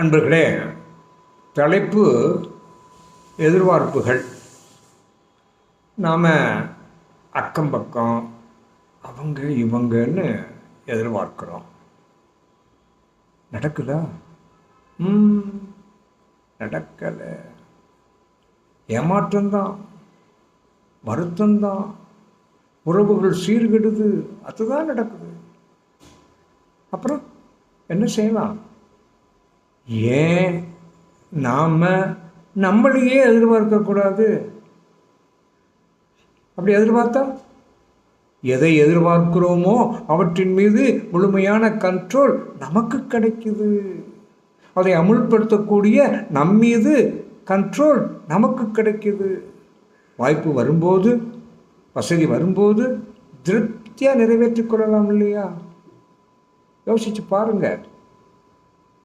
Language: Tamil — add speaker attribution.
Speaker 1: அன்பர்களே, தலைப்பு எதிர்பார்ப்புகள். நாம் அக்கம் பக்கம் அவங்க இவங்கன்னு எதிர்பார்க்குறோம். நடக்குதா? நடக்கலை. ஏமாற்றம்தான், வருத்தம்தான், உறவுகள் சீர்கெடுது, அதுதான் நடக்குது. அப்புறம் என்ன செய்யலாம்? ஏன் நாம் நம்மளையே எதிர்பார்க்கக்கூடாது? அப்படி எதிர்பார்த்தா எதை எதிர்பார்க்கிறோமோ அவற்றின் மீது முழுமையான கண்ட்ரோல் நமக்கு கிடைக்குது. அதை அமுல்படுத்தக்கூடிய நம்மீது கண்ட்ரோல் நமக்கு கிடைக்குது. வாய்ப்பு வரும்போது, வசதி வரும்போது திருப்தியாக நிறைவேற்றிக் கொள்ளலாம் இல்லையா? யோசிச்சு பாருங்க.